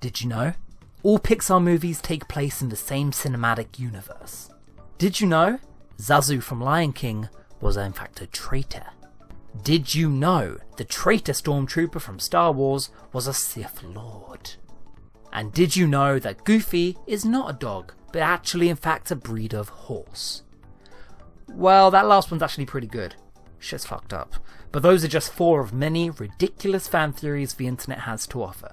Did you know? All Pixar movies take place in the same cinematic universe. Did you know? Zazu from Lion King was in fact a traitor. Did you know the traitor stormtrooper from Star Wars was a Sith Lord? And did you know that Goofy is not a dog, but actually in fact a breed of horse? Well, that last one's actually pretty good. Shit's fucked up. But those are just 4 of many ridiculous fan theories the internet has to offer.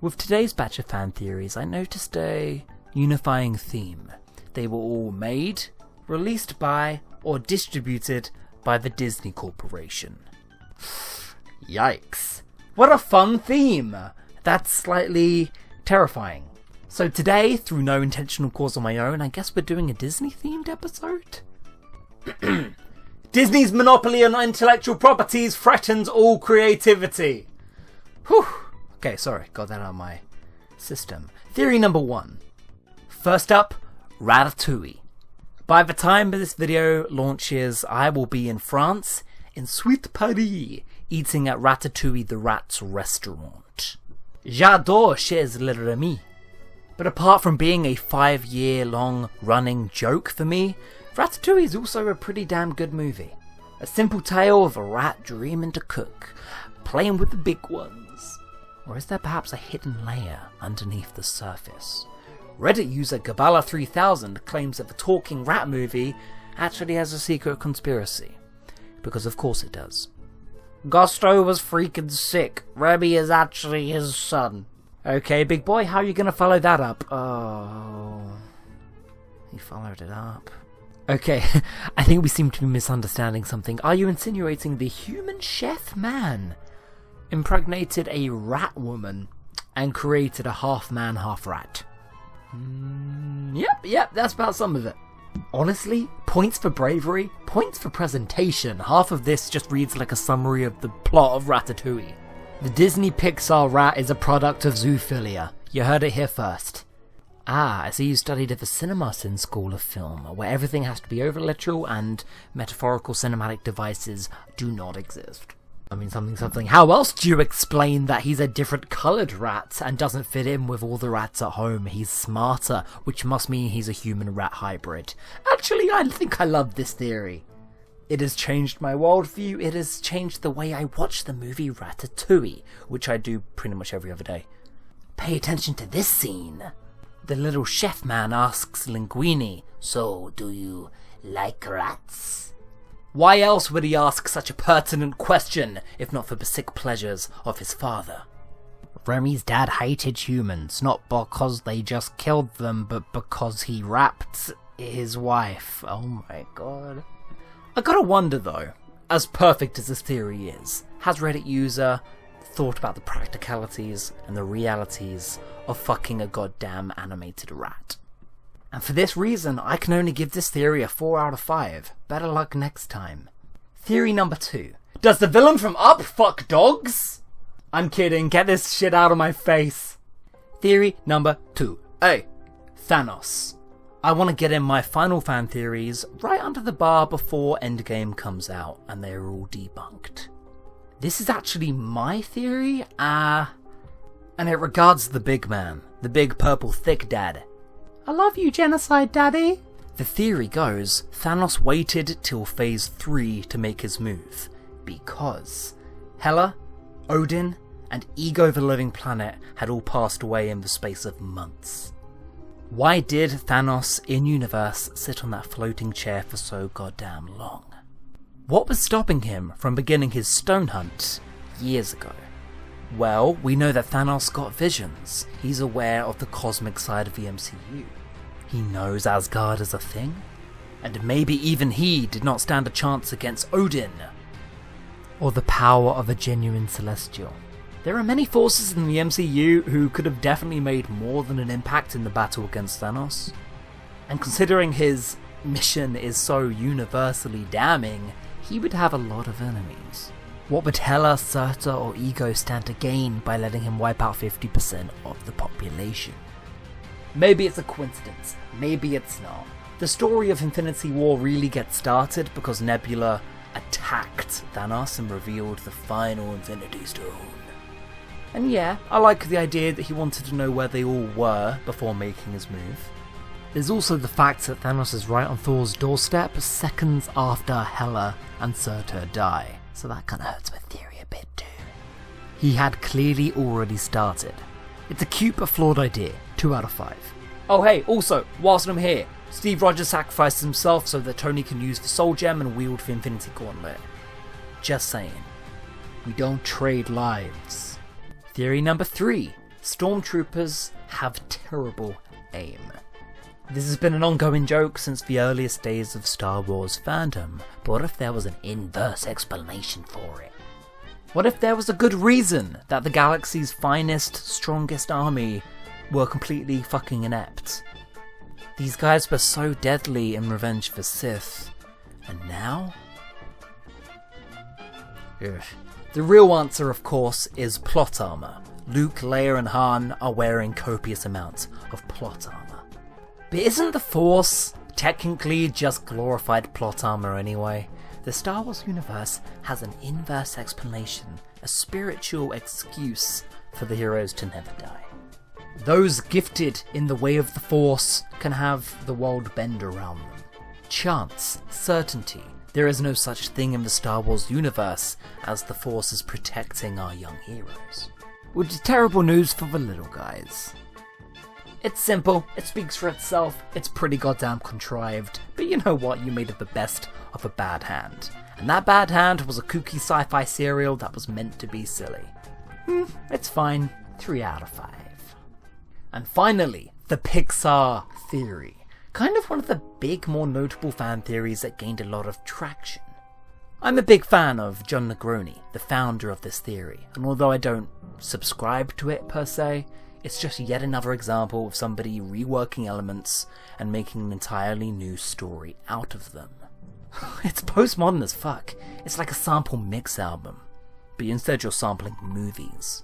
With today's batch of fan theories, I noticed a unifying theme. They were all made, released by, or distributed by the Disney Corporation. Yikes. What a fun theme! That's slightly terrifying. So today, through no intentional cause of my own, I guess we're doing a Disney-themed episode? Disney's monopoly on intellectual properties threatens all creativity. Whew. Okay, sorry, got that out of my system. Theory number 1. First up, Ratatouille. By the time this video launches, I will be in France, in Sweet Paris, eating at Ratatouille the Rat's restaurant. J'adore chez le Remy. But apart from being a 5-year-long running joke for me, Ratatouille is also a pretty damn good movie. A simple tale of a rat dreaming to cook, playing with the big ones. Or is there perhaps a hidden layer underneath the surface? Reddit user Gabala3000 claims that the talking rat movie actually has a secret conspiracy. Because of course it does. Gusto was freaking sick. Remy is actually his son. Okay, big boy, how are you gonna follow that up? Oh... He followed it up. Okay, I think we seem to be misunderstanding something. Are you insinuating the human chef man impregnated a rat woman and created a half-man, half-rat? Yep, that's about some of it. Honestly, points for bravery, points for presentation. Half of this just reads like a summary of the plot of Ratatouille. The Disney Pixar rat is a product of zoophilia. You heard it here first. Ah, I see you studied at the CinemaSin School of Film, where everything has to be over-literal and metaphorical cinematic devices do not exist. I mean, something. How else do you explain that he's a different coloured rat and doesn't fit in with all the rats at home? He's smarter, which must mean he's a human-rat hybrid. Actually, I think I love this theory. It has changed my worldview. It has changed the way I watch the movie Ratatouille, which I do pretty much every other day. Pay attention to this scene. The little chef man asks Linguini, "So, do you like rats?" Why else would he ask such a pertinent question, if not for the sick pleasures of his father? Remy's dad hated humans, not because they just killed them, but because he raped his wife. Oh my god. I gotta wonder though, as perfect as this theory is, has Reddit user thought about the practicalities and the realities of fucking a goddamn animated rat? And for this reason, I can only give this theory a 4 out of 5. Better luck next time. Theory number 2. Does the villain from Up fuck dogs? I'm kidding, get this shit out of my face. Theory number 2. A. Thanos. I want to get in my final fan theories right under the bar before Endgame comes out, and they're all debunked. This is actually my theory, and it regards the big man, the big purple thick dad. I love you, Genocide Daddy. The theory goes, Thanos waited till phase 3 to make his move, because Hela, Odin, and Ego the Living Planet had all passed away in the space of months. Why did Thanos, in-universe, sit on that floating chair for so goddamn long? What was stopping him from beginning his stone hunt years ago? Well, we know that Thanos got visions. He's aware of the cosmic side of the MCU. He knows Asgard is a thing. And maybe even he did not stand a chance against Odin. Or the power of a genuine Celestial. There are many forces in the MCU who could have definitely made more than an impact in the battle against Thanos. And considering his mission is so universally damning, he would have a lot of enemies. What would Hela, Surtur, or Ego stand to gain by letting him wipe out 50% of the population? Maybe it's a coincidence, maybe it's not. The story of Infinity War really gets started because Nebula attacked Thanos and revealed the final Infinity Stone. And yeah, I like the idea that he wanted to know where they all were before making his move. There's also the fact that Thanos is right on Thor's doorstep seconds after Hela and Surtur die, so that kinda hurts my theory a bit too. He had clearly already started. It's a cute but flawed idea, 2 out of 5. Oh hey, also, whilst I'm here, Steve Rogers sacrificed himself so that Tony can use the Soul Gem and wield the Infinity Gauntlet. Just saying. We don't trade lives. Theory number 3. Stormtroopers have terrible aim. This has been an ongoing joke since the earliest days of Star Wars fandom, but what if there was an inverse explanation for it? What if there was a good reason that the galaxy's finest, strongest army were completely fucking inept? These guys were so deadly in Revenge of the Sith, and now? Ugh. The real answer, of course, is plot armor. Luke, Leia and Han are wearing copious amounts of plot armor. But isn't the Force technically just glorified plot armor anyway? The Star Wars universe has an inverse explanation, a spiritual excuse for the heroes to never die. Those gifted in the way of the Force can have the world bend around them. Chance, certainty. There is no such thing in the Star Wars universe as the Force is protecting our young heroes. Which is terrible news for the little guys. It's simple, it speaks for itself, it's pretty goddamn contrived, but you know what, you made it the best of a bad hand. And that bad hand was a kooky sci-fi serial that was meant to be silly. It's fine, 3 out of 5. And finally, the Pixar Theory. Kind of one of the big, more notable fan theories that gained a lot of traction. I'm a big fan of John Negroni, the founder of this theory, and although I don't subscribe to it per se, it's just yet another example of somebody reworking elements and making an entirely new story out of them. It's postmodern as fuck. It's like a sample mix album, but instead you're sampling movies.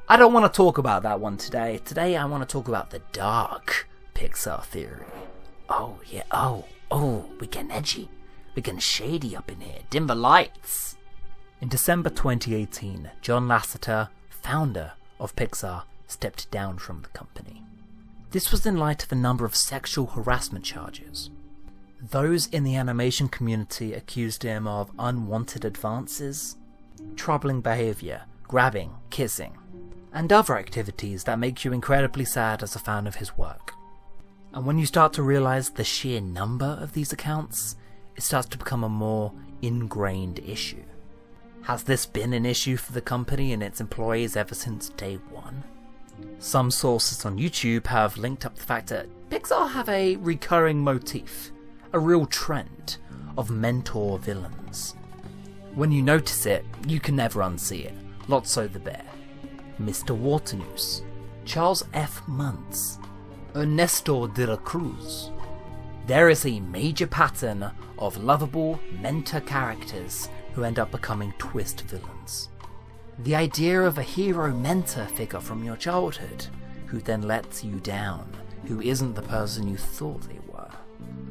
I don't want to talk about that one today. Today I want to talk about the dark Pixar Theory. Oh yeah, oh, we getting edgy. We're getting shady up in here. Dim the lights. In December 2018, John Lasseter, founder of Pixar, stepped down from the company. This was in light of a number of sexual harassment charges. Those in the animation community accused him of unwanted advances, troubling behaviour, grabbing, kissing, and other activities that make you incredibly sad as a fan of his work. And when you start to realise the sheer number of these accounts, it starts to become a more ingrained issue. Has this been an issue for the company and its employees ever since day one? Some sources on YouTube have linked up the fact that Pixar have a recurring motif, a real trend, of mentor villains. When you notice it, you can never unsee it. Lotso the Bear, Mr. Waternoose, Charles F. Muntz, Ernesto de la Cruz. There is a major pattern of lovable mentor characters who end up becoming twist villains. The idea of a hero mentor figure from your childhood who then lets you down, who isn't the person you thought they were.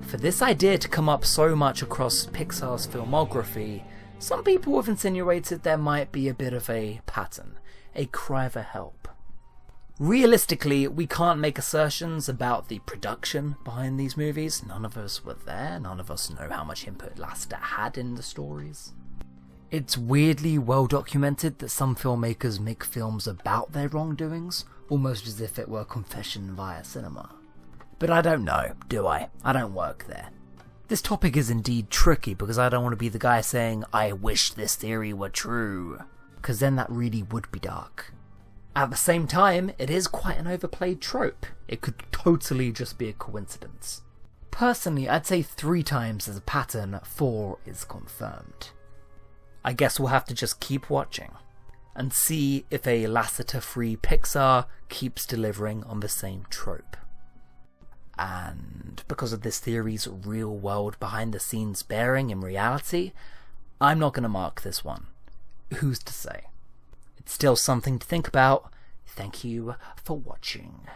For this idea to come up so much across Pixar's filmography, some people have insinuated there might be a bit of a pattern, a cry for help. Realistically, we can't make assertions about the production behind these movies. None of us were there, none of us know how much input Lasseter had in the stories. It's weirdly well documented that some filmmakers make films about their wrongdoings, almost as if it were confession via cinema. But I don't know, do I? I don't work there. This topic is indeed tricky because I don't want to be the guy saying, I wish this theory were true, because then that really would be dark. At the same time, it is quite an overplayed trope. It could totally just be a coincidence. Personally, I'd say 3 times as a pattern, 4 is confirmed. I guess we'll have to just keep watching and see if a Lasseter-free Pixar keeps delivering on the same trope. And because of this theory's real-world behind-the-scenes bearing in reality, I'm not going to mark this one. Who's to say? It's still something to think about. Thank you for watching.